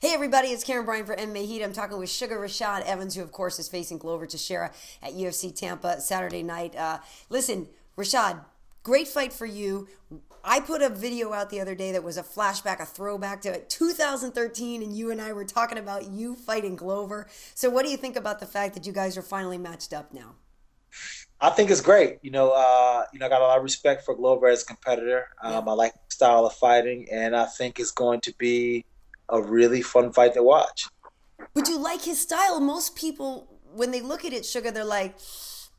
Hey everybody, it's Karyn Bryant for MMA H.E.A.T. I'm talking with Suga Rashad Evans, who of course is facing Glover Teixeira at UFC Tampa Saturday night. Listen, Rashad, great fight for you. I put a video out the other day that was a flashback, a throwback to 2013, and you and I were talking about you fighting Glover. So what do you think about the fact that you guys are finally matched up now? I think it's great. I got a lot of respect for Glover as a competitor. Yeah. I like his style of fighting, and I think it's going to be a really fun fight to watch. But you like his style. Most people, when they look at it, Sugar, they're like,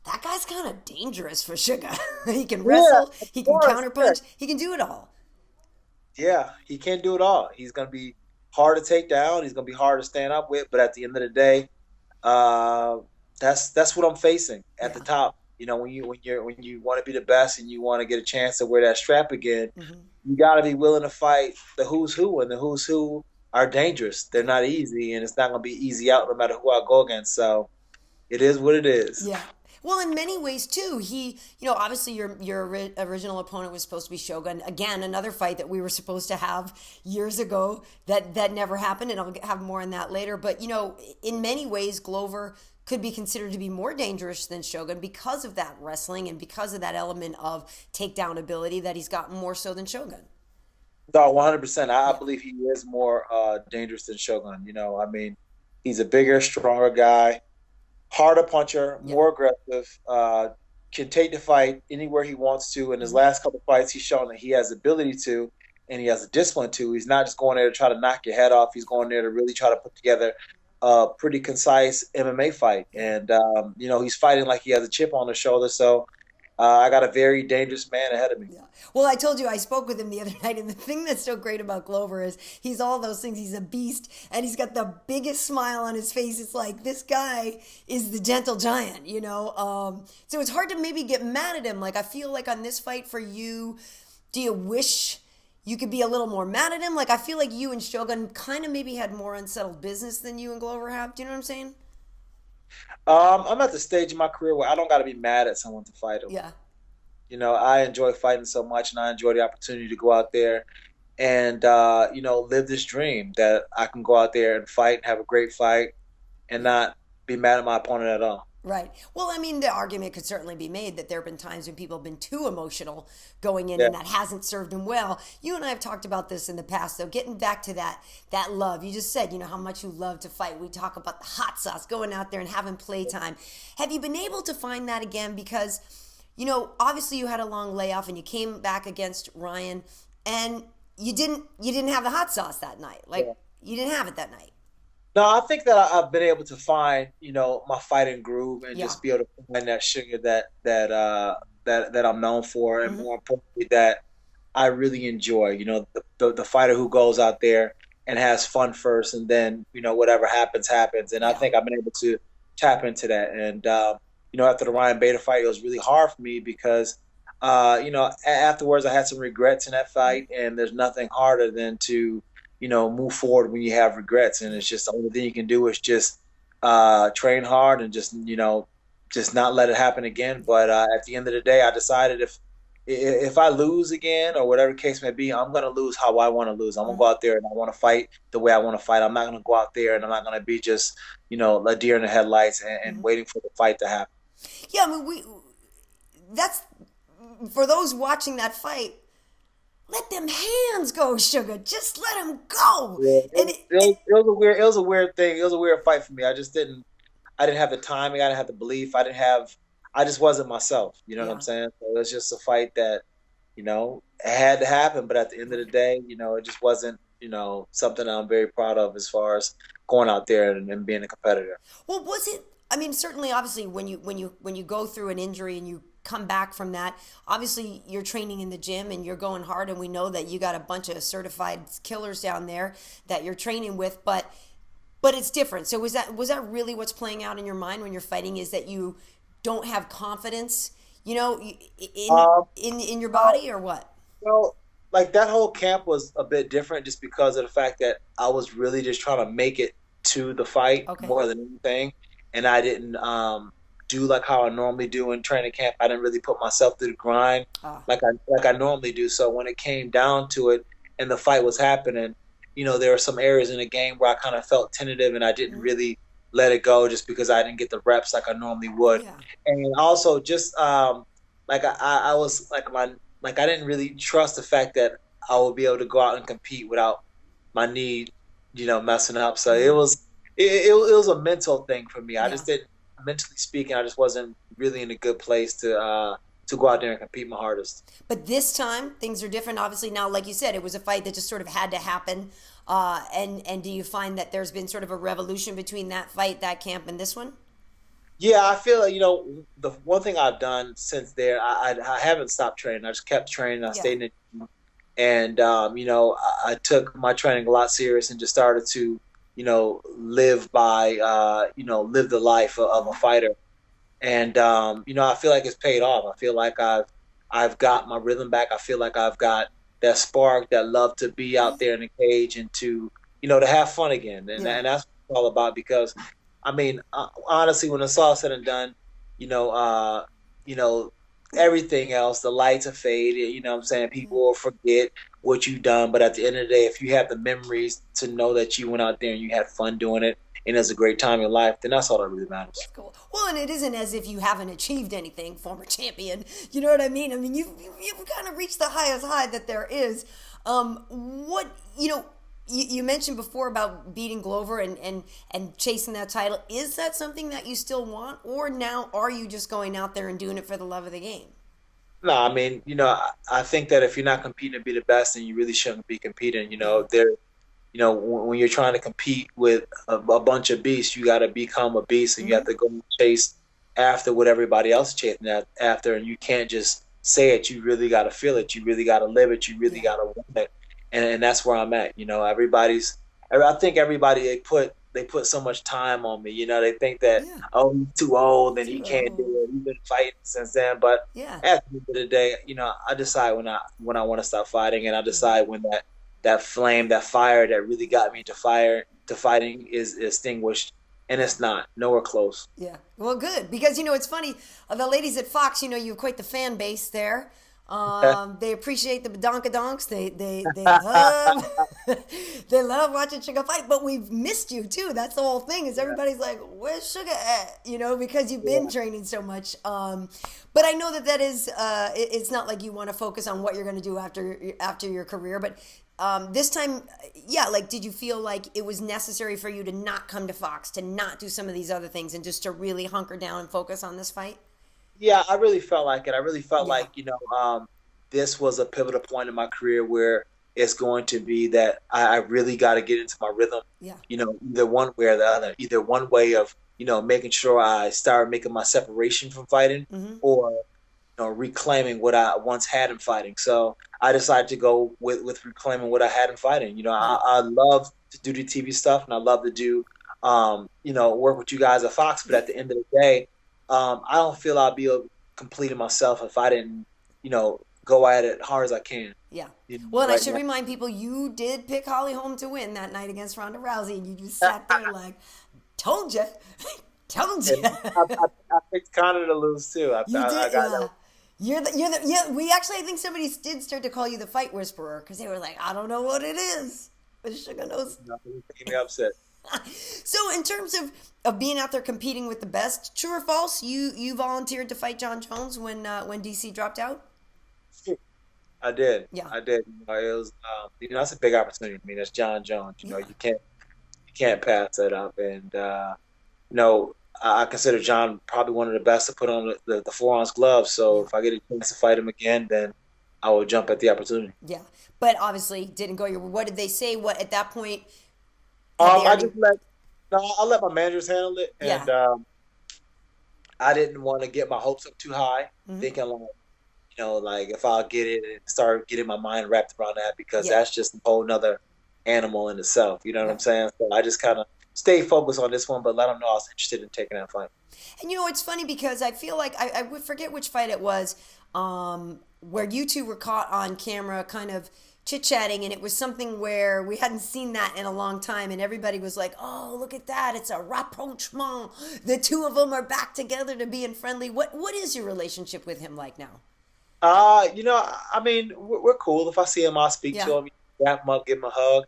that guy's kind of dangerous for Sugar. He can Yeah, wrestle, of he can course. Yeah, counterpunch, he can do it all. yeah, he can't do it all. He's going to be hard to take down. He's going to be hard to stand up with. But at the end of the day, uh, that's what I'm facing at the Yeah. top. When you want to be the best and you want to get a chance to wear that strap again, Hmm. you got to be willing to fight the who's who, and the who's who are dangerous. They're not easy, and it's not going to be easy out no matter who I go against. So it is what it is. Yeah. Well, in many ways too. Obviously your original opponent was supposed to be Shogun. Again, another fight that we were supposed to have years ago that never happened, and I'll have more on that later. But in many ways, Glover could be considered to be more dangerous than Shogun because of that wrestling and because of that element of takedown ability that he's got more so than Shogun. No, 100%. I Yeah. believe he is more dangerous than Shogun. He's a bigger, stronger guy, harder puncher, Yeah. more aggressive, can take the fight anywhere he wants to. In his Mhm. last couple of fights, he's shown that he has the ability to, and he has the discipline to. He's not just going there to try to knock your head off. He's going there to really try to put together a pretty concise MMA fight. Yeah. And, he's fighting like he has a chip on his shoulder. So I got a very dangerous man ahead of me. Yeah. Well, I told you I spoke with him the other night, and the thing that's so great about Glover is he's all those things. He's a beast, and he's got the biggest smile on his face. It's like this guy is the gentle giant. So it's hard to maybe get mad at him. Like I feel like on this fight for you, do you wish you could be a little more mad at him? Like I feel like you and Shogun kind of maybe had more unsettled business than you and Glover have. Do you know what I'm saying? I'm at the stage in my career where I don't got to be mad at someone to fight him. Yeah. I enjoy fighting so much, and I enjoy the opportunity to go out there and live this dream that I can go out there and fight and have a great fight and not be mad at my opponent at all. Right. Well, I mean, the argument could certainly be made that there have been times when people have been too emotional going in, Yeah, and that hasn't served them well. You and I have talked about this in the past, though. Getting back to that love, you just said, how much you love to fight. We talk about the hot sauce, going out there and having playtime. Have you been able to find that again? Because obviously you had a long layoff and you came back against Ryan, and you didn't have the hot sauce that night. Like yeah. you didn't have it that night. No, I think that I've been able to find, my fighting groove and Yeah. just be able to find that sugar that I'm known for, and Hmm. more importantly, that I really enjoy. The fighter who goes out there and has fun first, and then whatever happens happens. And I Yeah. think I've been able to tap into that. And after the Ryan Bader fight, it was really hard for me because afterwards I had some regrets in that fight, and there's nothing harder than to move forward when you have regrets. And it's just the only thing you can do is just train hard and just not let it happen again. But at the end of the day, I decided if I lose again or whatever the case may be, I'm gonna lose how I want to lose. I'm gonna go Hmm. out there and I want to fight the way I want to fight. I'm not gonna go out there and I'm not gonna be just a deer in the headlights and Hmm. waiting for the fight to happen. Yeah, I mean, that's for those watching that fight. Let them hands go, Sugar. Just let them go. Yeah, And it was a weird thing. It was a weird fight for me. I didn't have the timing. I didn't have the belief. I just wasn't myself. You know what I'm yeah, saying? So it was just a fight that, it had to happen. But at the end of the day, it just wasn't, something I'm very proud of as far as going out there and being a competitor. well, was it? I mean, certainly, obviously, when you go through an injury and you come back from that, obviously you're training in the gym and you're going hard, and we know that you got a bunch of certified killers down there that you're training with, but it's different. So was that really what's playing out in your mind when you're fighting? Is that you don't have confidence, in Um, in your body, or what? well, like that whole camp was a bit different just because of the fact that I was really just trying to make it to the fight Okay. more than anything, and I didn't do like how I normally do in training camp. I didn't really put myself through the grind Ah. like I normally do. So when it came down to it and the fight was happening, there were some areas in the game where I kind of felt tentative and I didn't really let it go just because I didn't get the reps like I normally would. Yeah. And also just like I was like I didn't really trust the fact that I would be able to go out and compete without my knee, messing up. So it was a mental thing for me. I just didn't, mentally speaking, I just wasn't really in a good place to go out there and compete my hardest. But this time things are different. Obviously now, like you said, it was a fight that just sort of had to happen. And do you find that there's been sort of a revolution between that fight, that camp, and this one? Yeah, I feel like, the one thing I've done since there, I haven't stopped training. I just kept training. I stayed in the gym. And, I took my training a lot serious and just started to, live by, live the life of a fighter. And, I feel like it's paid off. I feel like I've got my rhythm back. I feel like I've got that spark, that love to be out there in the cage and to have fun again. And that's what it's all about because, I mean, honestly, when it's all said and done, everything else, the lights are faded, you know what I'm saying? People will forget what you've done. But at the end of the day, if you have the memories to know that you went out there and you had fun doing it and it was a great time in your life, then that's all that really matters. That's cool. Well, and it isn't as if you haven't achieved anything, former champion. You know what I mean? I mean, you've kind of reached the highest high that there is. You mentioned before about beating Glover and chasing that title. Is that something that you still want? Or now are you just going out there and doing it for the love of the game? No, I mean, I think that if you're not competing to be the best, then you really shouldn't be competing. When you're trying to compete with a bunch of beasts, you got to become a beast and you have to go chase after what everybody else is chasing after. And you can't just say it. You really got to feel it. You really got to live it. You really got to want it. And that's where I'm at. I think everybody, they put so much time on me. They think that, he's too old and he can't do it. He's been fighting since then. But at the end of the day, I decide when I want to stop fighting, and I decide when that flame, that fire that really got me to fighting is extinguished. And it's not nowhere close. Yeah. Well, good. Because, it's funny. The ladies at Fox, you have quite the fan base there. They appreciate the badonkadonks. They love they love watching Suga fight, but we've missed you too. That's the whole thing. Is everybody's like, "Where's Suga at?" Because you've been training so much. But I know that is it's not like you want to focus on what you're going to do after your career. But this time, did you feel like it was necessary for you to not come to Fox, to not do some of these other things, and just to really hunker down and focus on this fight? Yeah, I really felt like it. I really felt like, this was a pivotal point in my career where it's going to be that I really got to get into my rhythm, either one way or the other, either one way of, making sure I start making my separation from fighting or, reclaiming what I once had in fighting. So I decided to go with reclaiming what I had in fighting. I love to do the TV stuff and I love to do, work with you guys at Fox. But at the end of the day, I don't feel I'll be able to complete myself if I didn't, go at it hard as I can. Yeah. Well, and I should remind people, you did pick Holly Holm to win that night against Ronda Rousey, and you just sat there like, told you. Told you. I picked Conor to lose too. You did. We actually, I think somebody did start to call you the fight whisperer because they were like, I don't know what it is, but Suga knows. Nothing making me upset. So in terms of being out there competing with the best, true or false, you volunteered to fight Jon Jones when DC dropped out? I did. Yeah. I did. It was that's a big opportunity. I mean, that's Jon Jones. You can't pass that up. And I consider Jon probably one of the best to put on the 4-ounce gloves. So if I get a chance to fight him again, then I will jump at the opportunity. Yeah, but obviously didn't go your. What did they say? What at that point? I let my managers handle it, and I didn't want to get my hopes up too high, thinking like if I'll get it and start getting my mind wrapped around that because that's just a whole nother animal in itself. You know what I'm saying? So I just kind of stay focused on this one, but let them know I was interested in taking that fight. And it's funny because I feel like I would forget which fight it was, where you two were caught on camera, kind of chit-chatting, and it was something where we hadn't seen that in a long time, and everybody was like, oh, look at that, it's a rapprochement, the two of them are back together to being friendly. What is your relationship with him like now? I mean, we're cool. If I see him, I'll speak to him, wrap him up, give him a hug.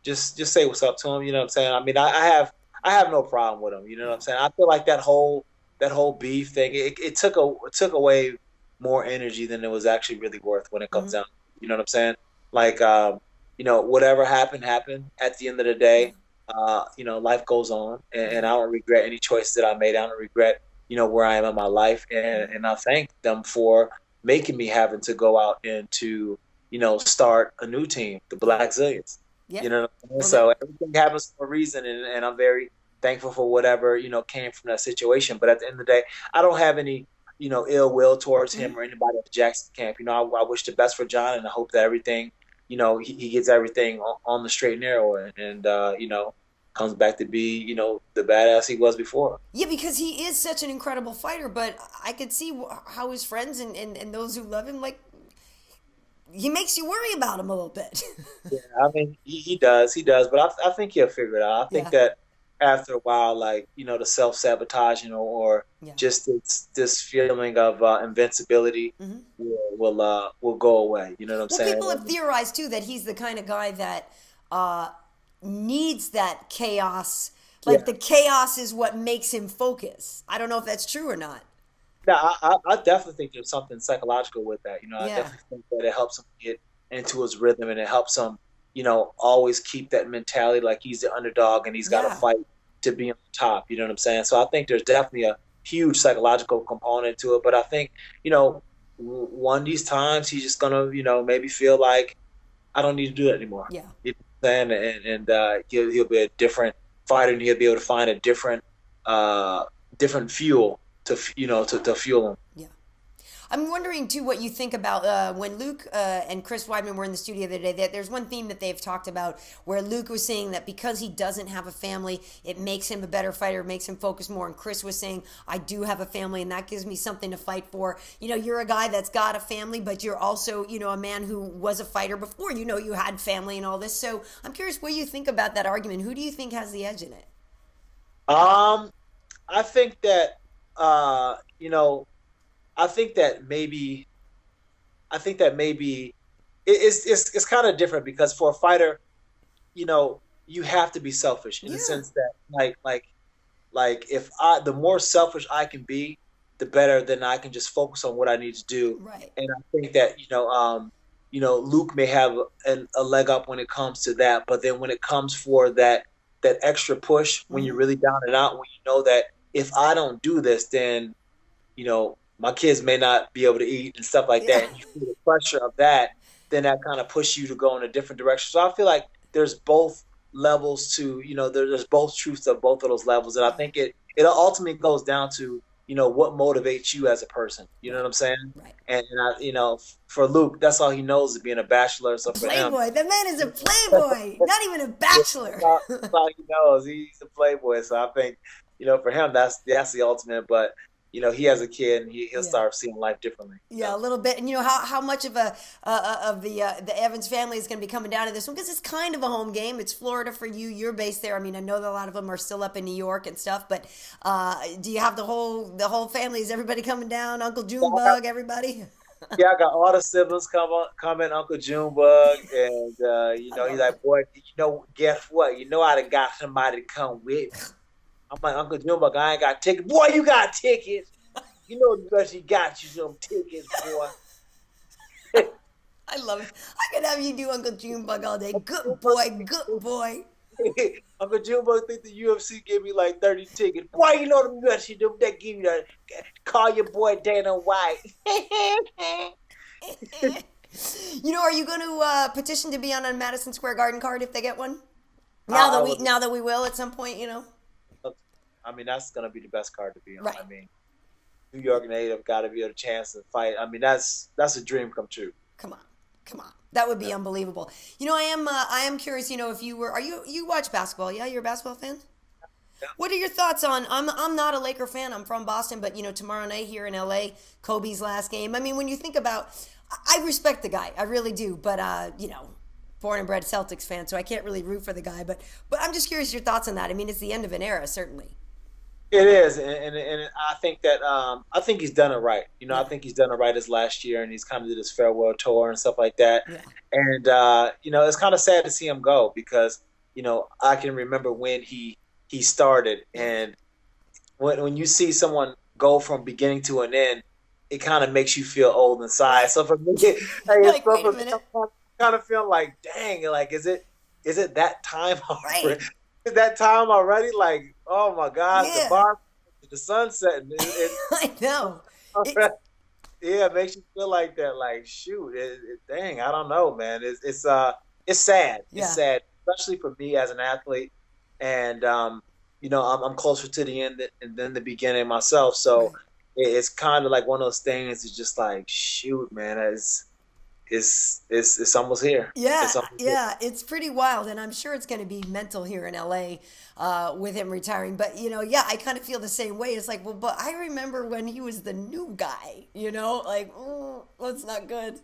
just say what's up to him. You know what I'm saying? I mean, I have no problem with him. You know what I'm saying? I feel like that whole beef thing, it took away more energy than it was actually really worth when it comes down. You know what I'm saying? Like, whatever happened, happened. At the end of the day, life goes on, and I don't regret any choices that I made. I don't regret, where I am in my life, and I thank them for making me having to go out and to, start a new team, the Black Zillions. Yeah. You know what I'm saying? So everything happens for a reason, and I'm very thankful for whatever, came from that situation. But at the end of the day, I don't have any, ill will towards him or anybody at the Jackson camp. I wish the best for John, and I hope that everything, he gets everything on the straight and narrow, and comes back to be, the badass he was before. Yeah, because he is such an incredible fighter, but I could see how his friends and those who love him, like, he makes you worry about him a little bit. Yeah, I mean, he does, but I think he'll figure it out. I think that after a while, like, the self-sabotaging or just this feeling of invincibility will go away. You know what I'm saying? People have theorized, too, that he's the kind of guy that needs that chaos. Like, the chaos is what makes him focus. I don't know if that's true or not. No, I definitely think there's something psychological with that. I definitely think that it helps him get into his rhythm, and it helps him, always keep that mentality like he's the underdog and he's got to fight to be on top. You know what I'm saying? So I think there's definitely a huge psychological component to it. But I think, one of these times he's just gonna, maybe feel like I don't need to do that anymore. Yeah. You know what I'm saying? And he'll be a different fighter, and he'll be able to find a different fuel to fuel him. Yeah. I'm wondering, too, what you think about when Luke and Chris Weidman were in the studio the other day. There's one theme that they've talked about where Luke was saying that because he doesn't have a family, it makes him a better fighter, makes him focus more. And Chris was saying, I do have a family, and that gives me something to fight for. You're a guy that's got a family, but you're also, a man who was a fighter before. You had family and all this. So I'm curious what you think about that argument. Who do you think has the edge in it? I think that, I think that maybe it's kind of different because for a fighter, you have to be selfish in the sense that like if the more selfish I can be, the better then I can just focus on what I need to do. Right. And I think that, Luke may have a leg up when it comes to that, but then when it comes for that extra push, when you're really down and out, when you know that if I don't do this, then, my kids may not be able to eat and stuff like that. And you feel the pressure of that, then that kind of pushes you to go in a different direction. So I feel like there's both levels to, there's both truths of both of those levels. And I think it ultimately goes down to, what motivates you as a person. You know what I'm saying? Right. And for Luke, that's all he knows is being a bachelor. So for Playboy. him, the man is a playboy, not even a bachelor. That's all he knows. He's a playboy. So I think, for him, that's the ultimate. But he has a kid, and he'll start seeing life differently. Yeah, a little bit. And how much of the Evans family is going to be coming down to this one, because it's kind of a home game. It's Florida for you. You're based there. I mean, I know that a lot of them are still up in New York and stuff. But do you have the whole family? Is everybody coming down? Uncle Junebug, everybody? Yeah, I got all the siblings coming. Uncle Junebug, and he's like, boy, guess what? I done got somebody to come with me. I'm like, Uncle Junebug, I ain't got tickets. Boy, you got tickets. Because he got you some tickets, boy. I love it. I could have you do Uncle Junebug all day. Good boy, good boy. Uncle Junebug think the UFC gave me like 30 tickets. Boy, them UFC, that give you that. Call your boy Dana White. Are you going to petition to be on a Madison Square Garden card if they get one? Now that we will at some point, I mean, that's going to be the best card to be on. Right. I mean, New York native got to be able to chance to fight. I mean, that's a dream come true. Come on. That would be unbelievable. I am curious, if you watch basketball. Yeah, you're a basketball fan? Yeah. What are your thoughts on, I'm not a Laker fan. I'm from Boston, but tomorrow night here in LA, Kobe's last game. I mean, when you think about, I respect the guy. I really do. But, born and bred Celtics fan, so I can't really root for the guy. But I'm just curious your thoughts on that. I mean, it's the end of an era, certainly. It is, and I think that I think he's done it right. I Yeah, think he's done it right this last year, and he's kind of did his farewell tour and stuff like that. yeah, And it's kind of sad to see him go because I can remember when he started, yeah. and when you see someone go from beginning to an end, it kind of makes you feel old inside. Right. So for me, You're like, wait a minute. I'm kind of feeling like, dang, like is it that time Right. already? Is that time already? Like, oh my God, the Yeah, bar, the sunset, and I know. It's yeah, it makes you feel like that. Like, shoot, dang, I don't know, man. It's sad. It's yeah. sad, especially for me as an athlete, and I'm closer to the end than the beginning myself. So Right. it's kind of like one of those things. It's just like, shoot, man, it's almost here. Yeah, It's almost here. yeah, it's pretty wild, and I'm sure it's going to be mental here in LA with him retiring. But yeah, I kind of feel the same way. It's like, well, but I remember when he was the new guy. Like, that's not good.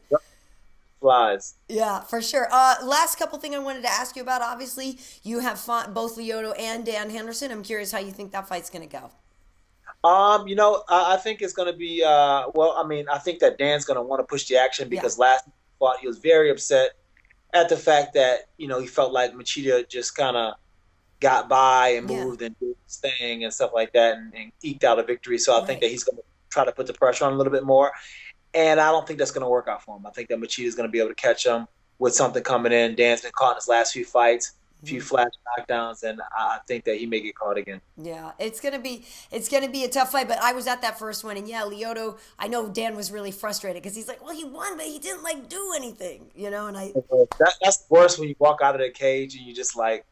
Flies. Yeah, for sure. Last couple thing I wanted to ask you about. Obviously, you have fought both Lyoto and Dan Henderson. I'm curious how you think that fight's going to go. I think it's going to be, well, I mean, I think that Dan's going to want to push the action Yeah, because last fought, he was very upset at the fact that, he felt like Machida just kind of got by and yeah, moved and did his thing and stuff like that and eked out a victory. So I think right. that he's going to try to put the pressure on a little bit more. And I don't think that's going to work out for him. I think that Machida is going to be able to catch him with something coming in. Dan's been caught in his last few fights, a few Mhm. flash knockdowns, and I think that he may get caught again. Yeah, it's gonna be a tough fight. But I was at that first one, and yeah, Lyoto. I know Dan was really frustrated because he's like, well, he won, but he didn't like do anything, And I, That's the worst when you walk out of the cage and you just like,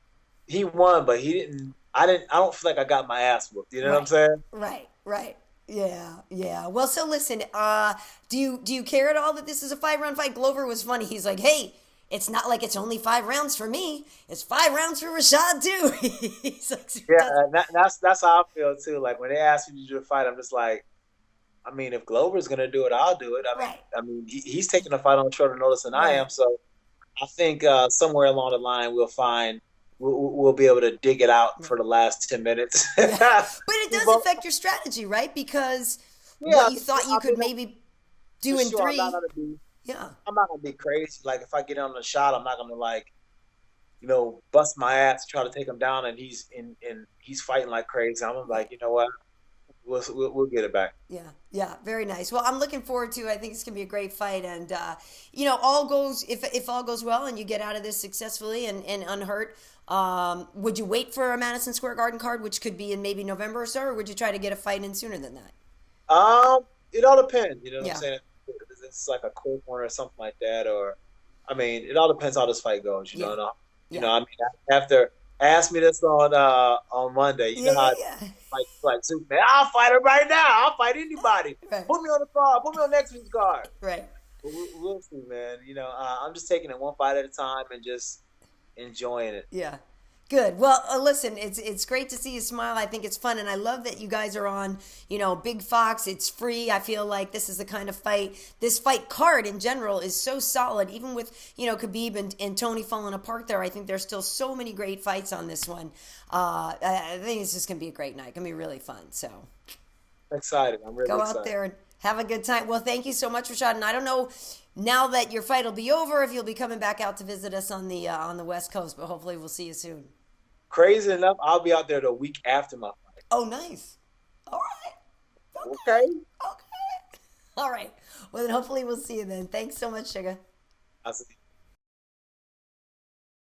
he won, but he didn't. I don't feel like I got my ass whooped. You know what I'm right, saying? right. Yeah, yeah. Well, so listen. Do you care at all that this is a 5 round fight? Glover was funny. He's like, hey. It's not like it's only 5 rounds for me. It's 5 rounds for Rashad too. He's like, so it Yeah, doesn't. that's how I feel too. Like when they ask me to do a fight, I'm just like, I mean, if Glover's gonna do it, I'll do it. Right, I mean, he's taking the fight on shorter notice than I right. am. So I think somewhere along the line we'll be able to dig it out Right. for the last 10 minutes. Yeah. But it does But, affect your strategy, right? Because yeah, what you thought you I could mean, maybe for do in sure, three, yeah, I'm not gonna be crazy. Like if I get on the shot, I'm not gonna like bust my ass to try to take him down, and he's fighting like crazy. I'm right. like, you know what? We'll get it back. Yeah, yeah, very nice. Well, I'm looking forward to. I think it's gonna be a great fight, and all goes if all goes well, and you get out of this successfully and unhurt. Would you wait for a Madison Square Garden card, which could be in maybe November or so, or would you try to get a fight in sooner than that? It all depends. You know what I'm Yeah, saying? It's like a cold corner or something like that, or I mean, it all depends how this fight goes. yeah, yeah, I mean, after ask me this on Monday, you know yeah, how yeah, it's yeah. like Superman. I'll fight him right now. I'll fight anybody. Right, Put me on the card. Put me on next week's card. right. But we'll see, man. I'm just taking it one fight at a time and just enjoying it. Yeah. Good. Well, listen, it's great to see you smile. I think it's fun, and I love that you guys are on. Big Fox. It's free. I feel like this is the kind of fight. This fight card in general is so solid. Even with Khabib and Tony falling apart there, I think there's still so many great fights on this one. I think it's just gonna be a great night. Gonna be really fun. So Excited. I'm really go out excited. there and have a good time. Well, thank you so much, Rashad. And I don't know now that your fight will be over if you'll be coming back out to visit us on the West Coast, but hopefully we'll see you soon. Crazy enough, I'll be out there the week after my fight. Oh, nice. All right. Okay. Okay. Okay. All right. Well, then hopefully we'll see you then. Thanks so much, Sugar. I'll see you.